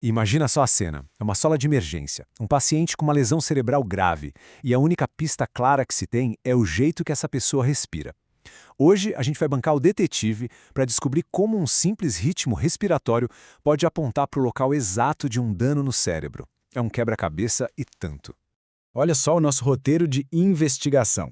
Imagina só a cena. É uma sala de emergência. Um paciente com uma lesão cerebral grave. E a única pista clara que se tem é o jeito que essa pessoa respira. Hoje, a gente vai bancar o detetive para descobrir como um simples ritmo respiratório pode apontar para o local exato de um dano no cérebro. É um quebra-cabeça e tanto. Olha só o nosso roteiro de investigação.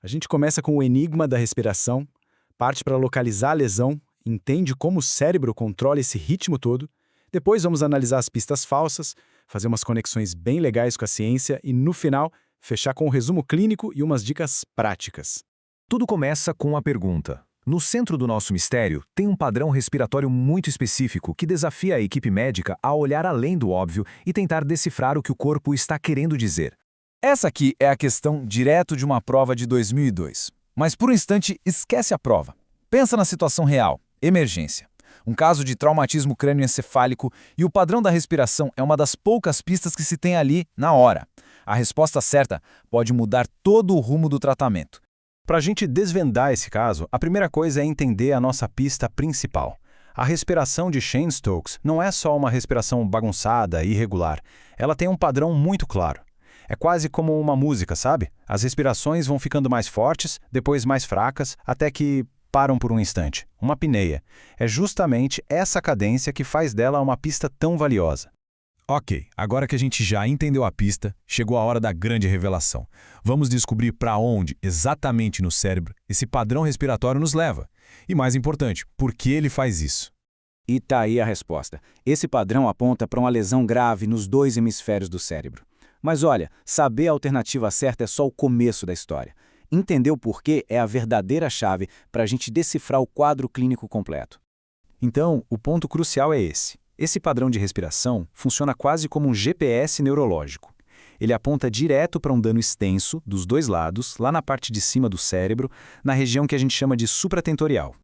A gente começa com o enigma da respiração, parte para localizar a lesão, entende como o cérebro controla esse ritmo todo, depois vamos analisar as pistas falsas, fazer umas conexões bem legais com a ciência e, no final, fechar com um resumo clínico e umas dicas práticas. Tudo começa com uma pergunta. No centro do nosso mistério, tem um padrão respiratório muito específico que desafia a equipe médica a olhar além do óbvio e tentar decifrar o que o corpo está querendo dizer. Essa aqui é a questão direto de uma prova de 2002. Mas por um instante, esquece a prova. Pensa na situação real, emergência. Um caso de traumatismo crânioencefálico e o padrão da respiração é uma das poucas pistas que se tem ali na hora. A resposta certa pode mudar todo o rumo do tratamento. Para a gente desvendar esse caso, a primeira coisa é entender a nossa pista principal. A respiração de Cheyne-Stokes não é só uma respiração bagunçada e irregular. Ela tem um padrão muito claro. É quase como uma música, sabe? As respirações vão ficando mais fortes, depois mais fracas, até que param por um instante. Uma apneia. É justamente essa cadência que faz dela uma pista tão valiosa. Ok, agora que a gente já entendeu a pista, chegou a hora da grande revelação. Vamos descobrir para onde, exatamente no cérebro, esse padrão respiratório nos leva. E mais importante, por que ele faz isso? E tá aí a resposta. Esse padrão aponta para uma lesão grave nos dois hemisférios do cérebro. Mas olha, saber a alternativa certa é só o começo da história. Entender o porquê é a verdadeira chave para a gente decifrar o quadro clínico completo. Então, o ponto crucial é esse. Esse padrão de respiração funciona quase como um GPS neurológico. Ele aponta direto para um dano extenso, dos dois lados, lá na parte de cima do cérebro, na região que a gente chama de supratentorial.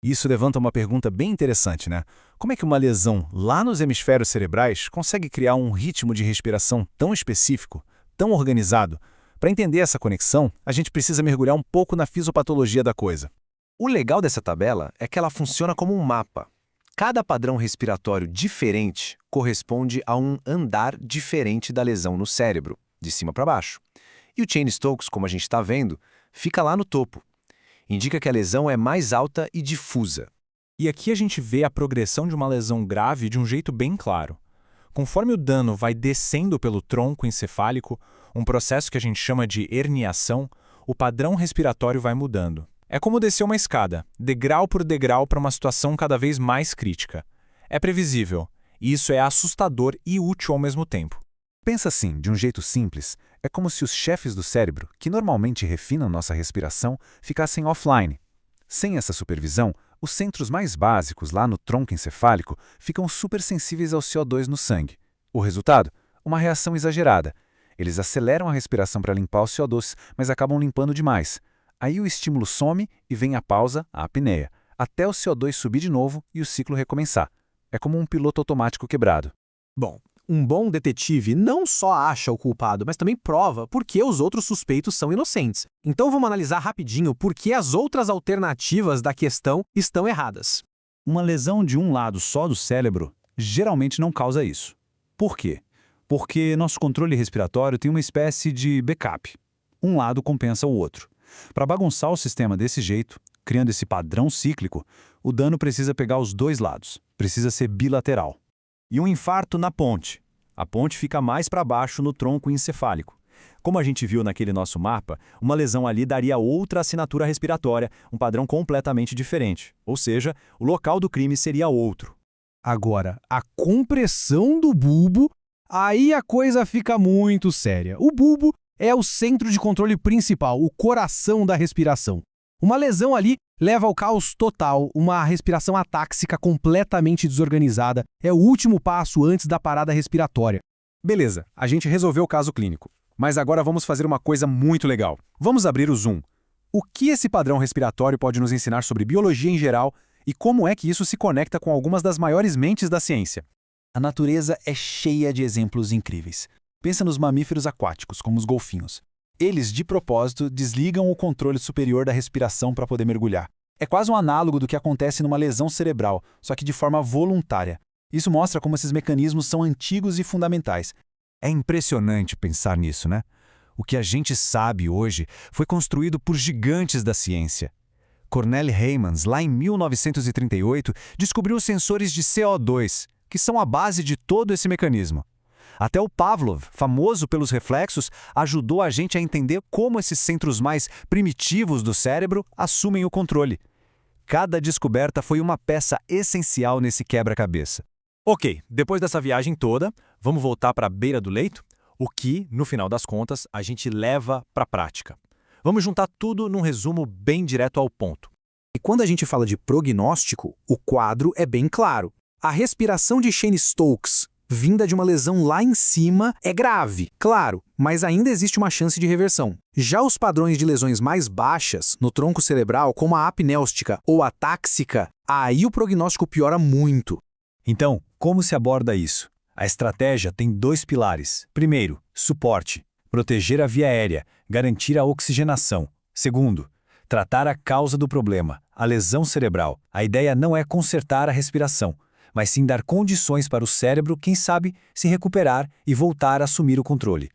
Isso levanta uma pergunta bem interessante, né? Como é que uma lesão lá nos hemisférios cerebrais consegue criar um ritmo de respiração tão específico, tão organizado? Para entender essa conexão, a gente precisa mergulhar um pouco na fisiopatologia da coisa. O legal dessa tabela é que ela funciona como um mapa. Cada padrão respiratório diferente corresponde a um andar diferente da lesão no cérebro, de cima para baixo. E o Cheyne-Stokes, como a gente está vendo, fica lá no topo. Indica que a lesão é mais alta e difusa. E aqui a gente vê a progressão de uma lesão grave de um jeito bem claro. Conforme o dano vai descendo pelo tronco encefálico, um processo que a gente chama de herniação, o padrão respiratório vai mudando. É como descer uma escada, degrau por degrau para uma situação cada vez mais crítica. É previsível, e isso é assustador e útil ao mesmo tempo. Pensa assim, de um jeito simples, é como se os chefes do cérebro, que normalmente refinam nossa respiração, ficassem offline. Sem essa supervisão, os centros mais básicos lá no tronco encefálico ficam supersensíveis ao CO2 no sangue. O resultado? Uma reação exagerada. Eles aceleram a respiração para limpar o CO2, mas acabam limpando demais. Aí o estímulo some e vem a pausa, a apneia, até o CO2 subir de novo e o ciclo recomeçar. É como um piloto automático quebrado. Bom, um bom detetive não só acha o culpado, mas também prova por que os outros suspeitos são inocentes. Então vamos analisar rapidinho por que as outras alternativas da questão estão erradas. Uma lesão de um lado só do cérebro geralmente não causa isso. Por quê? Porque nosso controle respiratório tem uma espécie de backup. Um lado compensa o outro. Para bagunçar o sistema desse jeito, criando esse padrão cíclico, o dano precisa pegar os dois lados, precisa ser bilateral. E um infarto na ponte. A ponte fica mais para baixo no tronco encefálico. Como a gente viu naquele nosso mapa, uma lesão ali daria outra assinatura respiratória, um padrão completamente diferente. Ou seja, o local do crime seria outro. Agora, a compressão do bulbo, aí a coisa fica muito séria. O bulbo é o centro de controle principal, o coração da respiração. Uma lesão ali leva ao caos total, uma respiração atáxica completamente desorganizada. É o último passo antes da parada respiratória. Beleza, a gente resolveu o caso clínico. Mas agora vamos fazer uma coisa muito legal. Vamos abrir o zoom. O que esse padrão respiratório pode nos ensinar sobre biologia em geral e como é que isso se conecta com algumas das maiores mentes da ciência? A natureza é cheia de exemplos incríveis. Pensa nos mamíferos aquáticos, como os golfinhos. Eles, de propósito, desligam o controle superior da respiração para poder mergulhar. É quase um análogo do que acontece numa lesão cerebral, só que de forma voluntária. Isso mostra como esses mecanismos são antigos e fundamentais. É impressionante pensar nisso, né? O que a gente sabe hoje foi construído por gigantes da ciência. Cornel Heymans, lá em 1938, descobriu os sensores de CO2, que são a base de todo esse mecanismo. Até o Pavlov, famoso pelos reflexos, ajudou a gente a entender como esses centros mais primitivos do cérebro assumem o controle. Cada descoberta foi uma peça essencial nesse quebra-cabeça. Ok, depois dessa viagem toda, vamos voltar para a beira do leito? O que, no final das contas, a gente leva para a prática. Vamos juntar tudo num resumo bem direto ao ponto. E quando a gente fala de prognóstico, o quadro é bem claro. A respiração de Cheyne-Stokes, vinda de uma lesão lá em cima, é grave, claro, mas ainda existe uma chance de reversão. Já os padrões de lesões mais baixas, no tronco cerebral, como a apnéustica ou a táxica, aí o prognóstico piora muito. Então, como se aborda isso? A estratégia tem 2 pilares. Primeiro, suporte. Proteger a via aérea, garantir a oxigenação. Segundo, tratar a causa do problema, a lesão cerebral. A ideia não é consertar a respiração, mas sim dar condições para o cérebro, quem sabe, se recuperar e voltar a assumir o controle.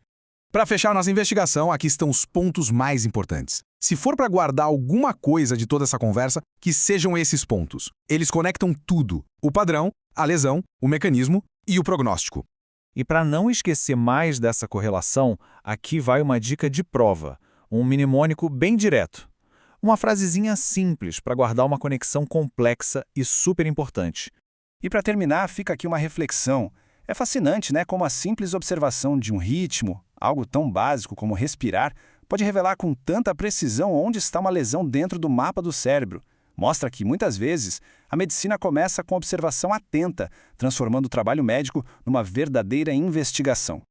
Para fechar nossa investigação, aqui estão os pontos mais importantes. Se for para guardar alguma coisa de toda essa conversa, que sejam esses pontos. Eles conectam tudo: o padrão, a lesão, o mecanismo e o prognóstico. E para não esquecer mais dessa correlação, aqui vai uma dica de prova, um mnemônico bem direto. Uma frasezinha simples para guardar uma conexão complexa e super importante. E para terminar, fica aqui uma reflexão. É fascinante, né, como a simples observação de um ritmo, algo tão básico como respirar, pode revelar com tanta precisão onde está uma lesão dentro do mapa do cérebro. Mostra que, muitas vezes, a medicina começa com observação atenta, transformando o trabalho médico numa verdadeira investigação.